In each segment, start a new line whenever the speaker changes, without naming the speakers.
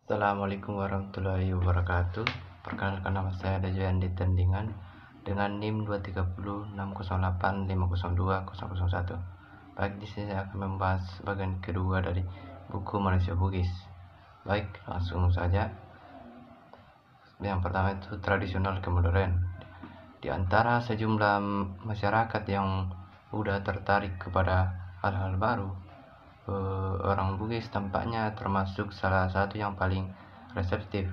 Assalamualaikum warahmatullahi wabarakatuh. Perkenalkan, nama saya Dajuan di Tendingan dengan NIM 23060850201. Baik, di sini saya akan membahas bagian kedua dari buku Manusia Bugis. Baik, langsung saja. Yang pertama itu tradisional ke modern. Di antara sejumlah masyarakat yang mudah tertarik kepada hal-hal baru, orang Bugis tampaknya termasuk salah satu yang paling reseptif,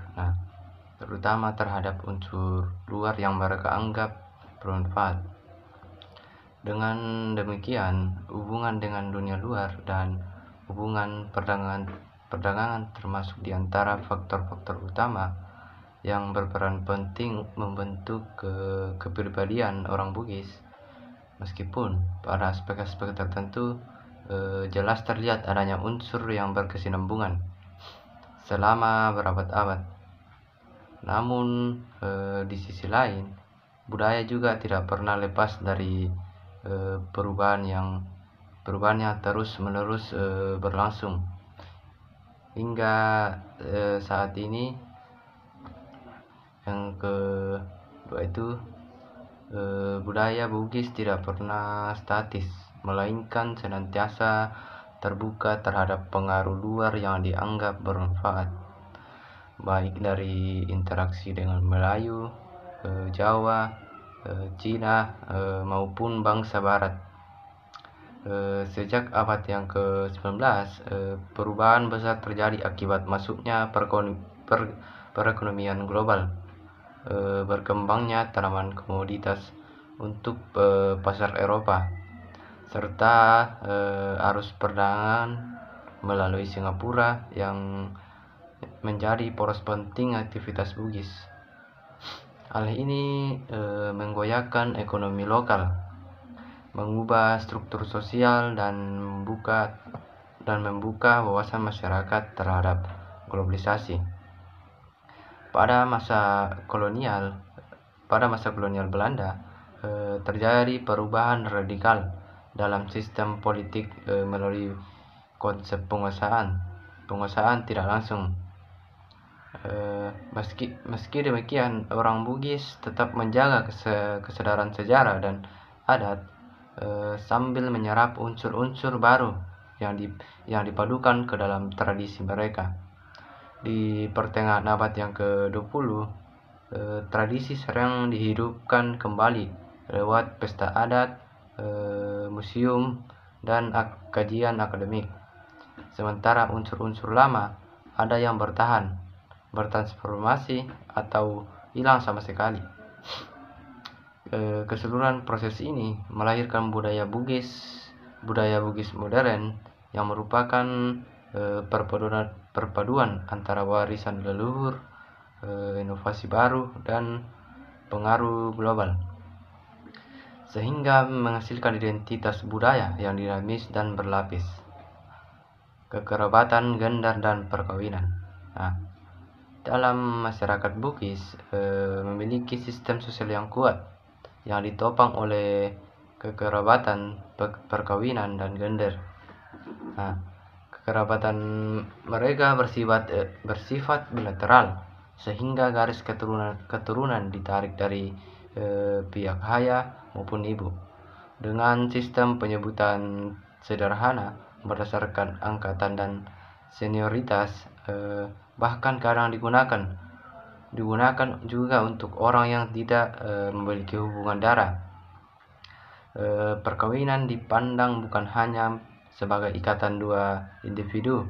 terutama terhadap unsur luar yang mereka anggap bermanfaat. Dengan demikian, hubungan dengan dunia luar dan hubungan perdagangan termasuk di antara faktor-faktor utama yang berperan penting membentuk kepribadian orang Bugis. Meskipun pada aspek-aspek tertentu jelas terlihat adanya unsur yang berkesinambungan selama berabad-abad. Namun di sisi lain, budaya juga tidak pernah lepas dari perubahan yang terus-menerus berlangsung hingga saat ini. Yang kedua itu, budaya Bugis tidak pernah statis, melainkan senantiasa terbuka terhadap pengaruh luar yang dianggap bermanfaat, baik dari interaksi dengan Melayu, Jawa, Cina, maupun bangsa Barat. Sejak abad yang ke-19, perubahan besar terjadi akibat masuknya perekonomian global, berkembangnya tanaman komoditas untuk pasar Eropa, serta arus perdagangan melalui Singapura yang menjadi poros penting aktivitas Bugis. Hal ini menggoyahkan ekonomi lokal, mengubah struktur sosial dan membuka wawasan masyarakat terhadap globalisasi. Pada masa kolonial Belanda, terjadi perubahan radikal dalam sistem politik melalui konsep penguasaan tidak langsung. Meski demikian, orang Bugis tetap menjaga kesadaran sejarah dan adat sambil menyerap unsur-unsur baru yang dipadukan ke dalam tradisi mereka. Di pertengahan abad yang ke-20, tradisi sering dihidupkan kembali lewat pesta adat, museum, dan kajian akademik. Sementara unsur-unsur lama ada yang bertransformasi atau hilang sama sekali. Keseluruhan proses ini melahirkan budaya Bugis modern yang merupakan perpaduan antara warisan leluhur, inovasi baru, dan pengaruh global, sehingga menghasilkan identitas budaya yang dinamis dan berlapis. Kekerabatan gender dan perkawinan. Dalam masyarakat Bugis memiliki sistem sosial yang kuat yang ditopang oleh kekerabatan, perkawinan, dan gender. Kekerabatan mereka bersifat bilateral, sehingga garis keturunan ditarik dari pihak ayah maupun ibu, dengan sistem penyebutan sederhana berdasarkan angkatan dan senioritas. Bahkan kadang digunakan juga untuk orang yang tidak memiliki hubungan darah. Perkawinan dipandang bukan hanya sebagai ikatan dua individu,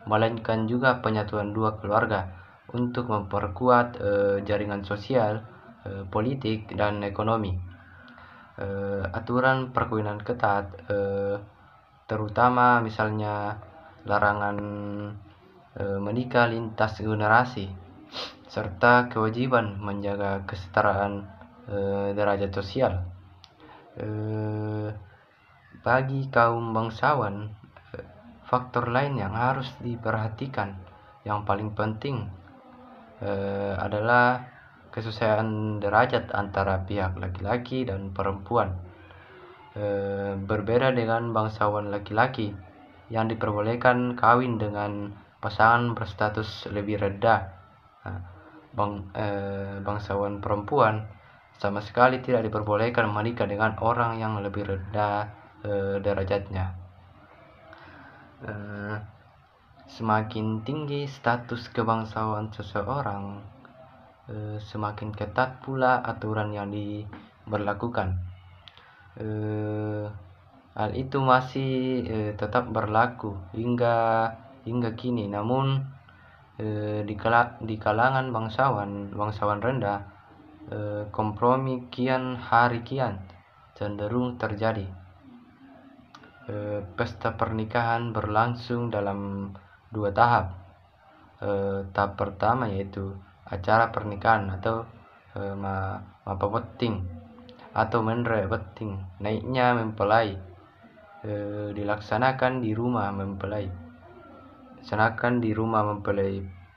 melainkan juga penyatuan dua keluarga untuk memperkuat jaringan sosial, politik, dan ekonomi. Aturan perkawinan ketat, terutama misalnya larangan menikah lintas generasi, serta kewajiban menjaga kesetaraan derajat sosial. Bagi kaum bangsawan, faktor lain yang harus diperhatikan yang paling penting adalah kesesuaian derajat antara pihak laki-laki dan perempuan. Berbeda dengan bangsawan laki-laki yang diperbolehkan kawin dengan pasangan berstatus lebih rendah. Bangsawan perempuan sama sekali tidak diperbolehkan menikah dengan orang yang lebih rendah derajatnya. Semakin tinggi status kebangsaan seseorang, semakin ketat pula aturan yang diberlakukan. Hal itu masih tetap berlaku hingga kini, namun di kalangan bangsawan rendah, kompromi kian hari kian cenderung terjadi. Pesta pernikahan berlangsung dalam 2 tahap. Tahap pertama yaitu acara pernikahan atau mapawedding atau menre wedding, naiknya mempelai, dilaksanakan di rumah mempelai.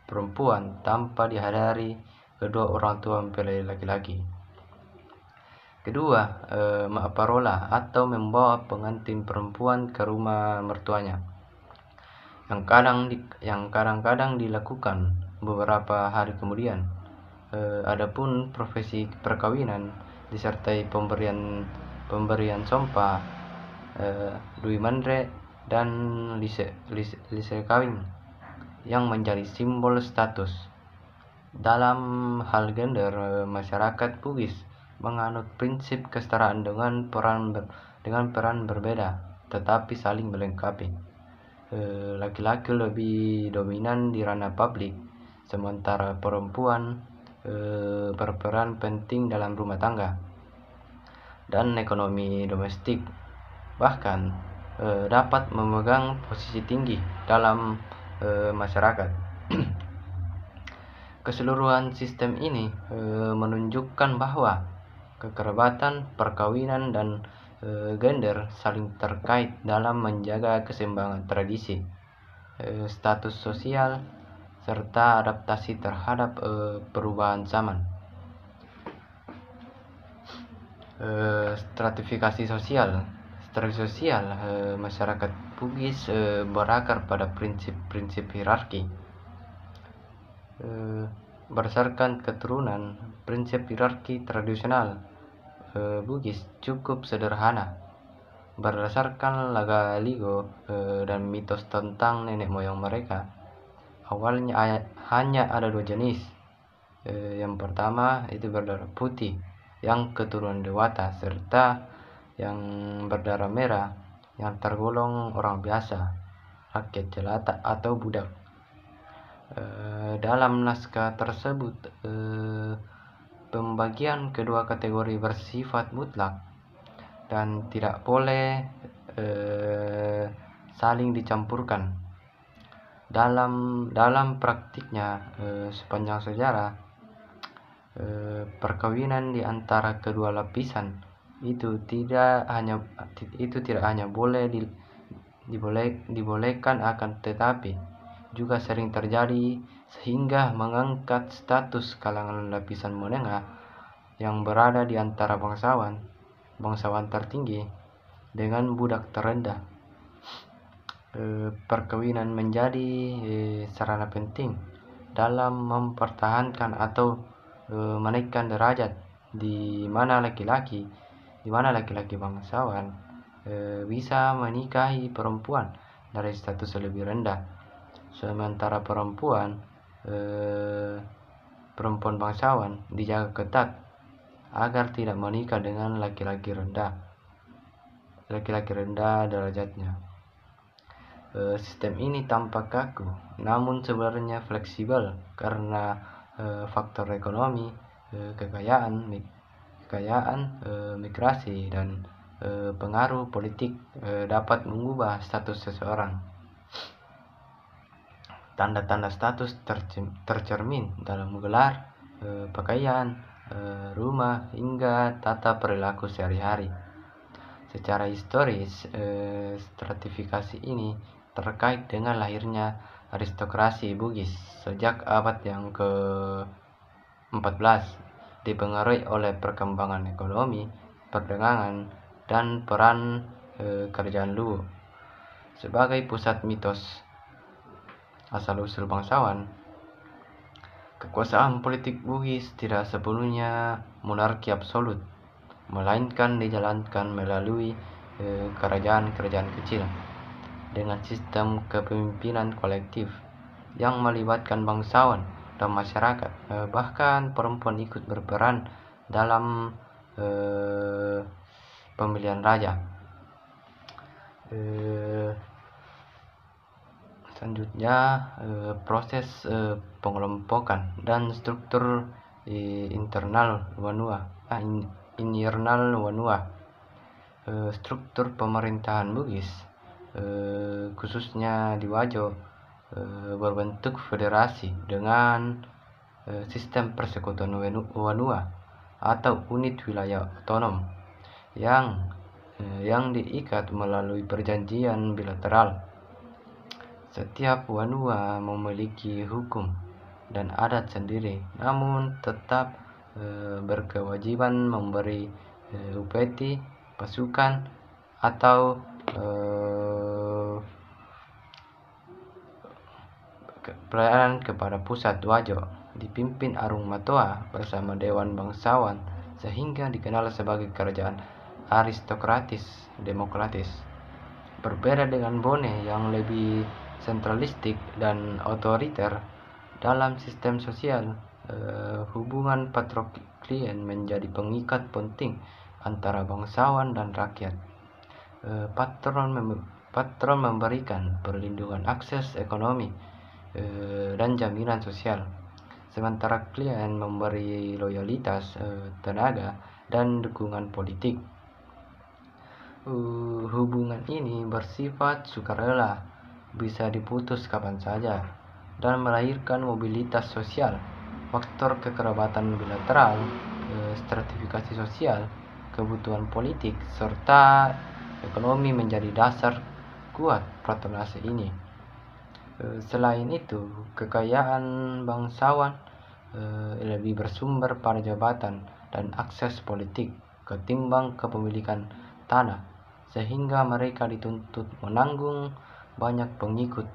Perempuan tanpa dihadiri kedua orang tua mempelai laki-laki. Kedua, maaparola atau membawa pengantin perempuan ke rumah mertuanya, yang kadang-kadang dilakukan beberapa hari kemudian. Adapun prosesi perkawinan disertai pemberian sumpah, dui mandre dan lise kawin yang menjadi simbol status. Dalam hal gender, masyarakat Bugis menganut prinsip kesetaraan dengan peran berbeda tetapi saling melengkapi. Laki-laki lebih dominan di ranah publik, sementara perempuan berperan penting dalam rumah tangga dan ekonomi domestik, bahkan dapat memegang posisi tinggi dalam masyarakat. Keseluruhan sistem ini menunjukkan bahwa kekerabatan, perkawinan, dan gender saling terkait dalam menjaga keseimbangan tradisi, status sosial, serta adaptasi terhadap perubahan zaman. Stratifikasi sosial. Masyarakat Bugis berakar pada prinsip hierarki. Berdasarkan keturunan, prinsip hierarki tradisional Bugis cukup sederhana, berdasarkan laga-ligo dan mitos tentang nenek moyang mereka. Awalnya hanya ada 2 jenis. Yang pertama itu berdarah putih yang keturunan dewata, serta yang berdarah merah yang tergolong orang biasa, rakyat jelata atau budak. Dalam naskah tersebut, pembagian kedua kategori bersifat mutlak dan tidak boleh saling dicampurkan. Dalam praktiknya, sepanjang sejarah, perkawinan di antara kedua lapisan itu tidak hanya boleh dibolehkan, akan tetapi juga sering terjadi sehingga mengangkat status kalangan lapisan menengah yang berada di antara bangsawan tertinggi dengan budak terendah. Perkawinan menjadi sarana penting dalam mempertahankan atau menaikkan derajat, di mana laki-laki bangsawan bisa menikahi perempuan dari status lebih rendah, sementara perempuan bangsawan dijaga ketat agar tidak menikah dengan laki-laki rendah derajatnya. Sistem ini tampak kaku, namun sebenarnya fleksibel karena faktor ekonomi, kekayaan, migrasi, dan pengaruh politik dapat mengubah status seseorang. Tanda-tanda status tercermin dalam gelar, pakaian, rumah, hingga tata perilaku sehari-hari. Secara historis, stratifikasi ini terkait dengan lahirnya aristokrasi Bugis sejak abad yang ke-14, dipengaruhi oleh perkembangan ekonomi, perdagangan, dan peran kerajaan Luwu sebagai pusat mitos. asal-usul bangsawan. Kekuasaan politik Bugis tidak sepenuhnya monarki absolut, melainkan dijalankan melalui kerajaan-kerajaan kecil dengan sistem kepemimpinan kolektif yang melibatkan bangsawan dan masyarakat. Bahkan perempuan ikut berperan dalam pemilihan raja. Selanjutnya proses pengelompokan dan struktur internal Wanua. Struktur pemerintahan Bugis khususnya di Wajo berbentuk federasi dengan sistem persekutuan Wanua atau unit wilayah otonom yang diikat melalui perjanjian bilateral. Setiap Wanua memiliki hukum dan adat sendiri, namun tetap berkewajiban memberi upeti pasukan atau pelayanan kepada pusat Wajo, dipimpin Arung Matoa bersama Dewan Bangsawan, sehingga dikenal sebagai kerajaan aristokratis demokratis. Berbeda dengan Bone yang lebih sentralistik dan otoriter dalam sistem sosial, hubungan patroklian menjadi pengikat penting antara bangsawan dan rakyat. Patron memberikan perlindungan akses ekonomi dan jaminan sosial, sementara klien memberi loyalitas, tenaga, dan dukungan politik. Hubungan ini bersifat sukarela, bisa diputus kapan saja, dan melahirkan mobilitas sosial. Faktor kekerabatan bilateral, stratifikasi sosial, kebutuhan politik, serta ekonomi menjadi dasar kuat patronase ini. Selain itu, kekayaan bangsawan lebih bersumber pada jabatan dan akses politik ketimbang kepemilikan tanah, sehingga mereka dituntut menanggung banyak pengikut,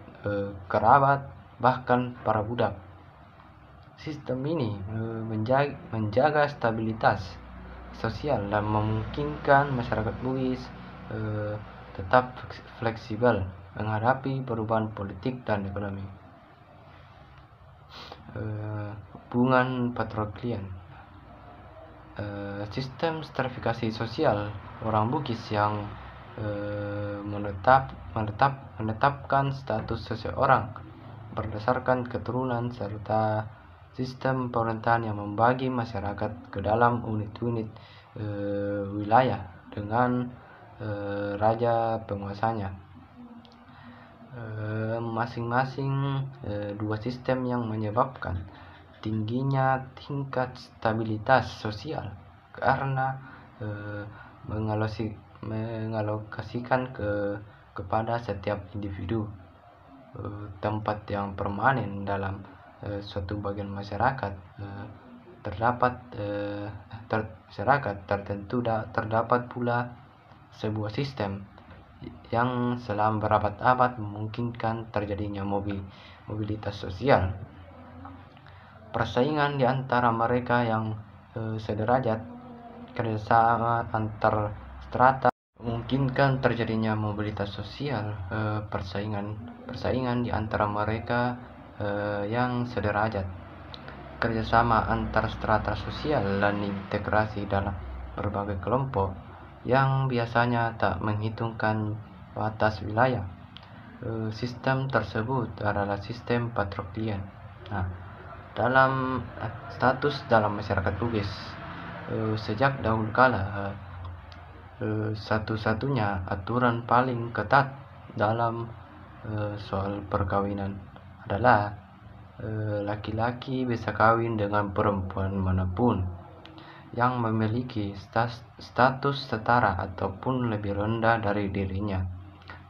kerabat, bahkan para budak. Sistem ini menjaga stabilitas sosial dan memungkinkan masyarakat Bugis tetap fleksibel menghadapi perubahan politik dan ekonomi. Hubungan patroklian. Sistem stratifikasi sosial orang Bugis yang menetapkan status seseorang berdasarkan keturunan, serta sistem pemerintahan yang membagi masyarakat ke dalam unit-unit wilayah dengan raja penguasanya. Masing-masing dua sistem yang menyebabkan tingginya tingkat stabilitas sosial karena mengalokasikan kepada setiap individu tempat yang permanen dalam suatu bagian masyarakat. Terdapat pula sebuah sistem yang selama berabad-abad memungkinkan terjadinya mobilitas sosial. Persaingan di antara mereka yang sederajat, kerjasama antar strata memungkinkan terjadinya mobilitas sosial. Persaingan di antara mereka yang sederajat, kerjasama antar strata sosial, dan integrasi dalam berbagai kelompok yang biasanya tak menghitungkan batas wilayah. Sistem tersebut adalah sistem patroklian. Dalam status dalam masyarakat Bugis sejak dahulu kala, satu-satunya aturan paling ketat dalam soal perkawinan adalah laki-laki bisa kawin dengan perempuan manapun yang memiliki status setara ataupun lebih rendah dari dirinya.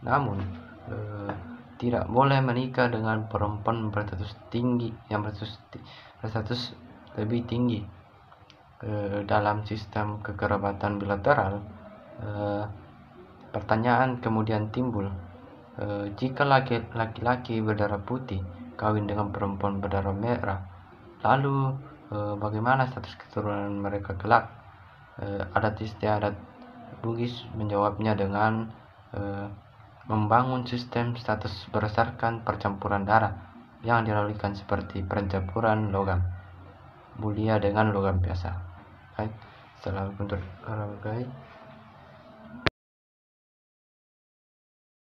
Namun tidak boleh menikah dengan perempuan berstatus lebih tinggi. Dalam sistem kekerabatan bilateral, pertanyaan kemudian timbul, Jika laki-laki berdarah putih kawin dengan perempuan berdarah merah, lalu bagaimana status keturunan mereka kelak? Adat istiadat Bugis menjawabnya dengan membangun sistem status berdasarkan percampuran darah yang dilakukan seperti pencampuran logam mulia dengan logam biasa. Baik, salam untuk orang baik.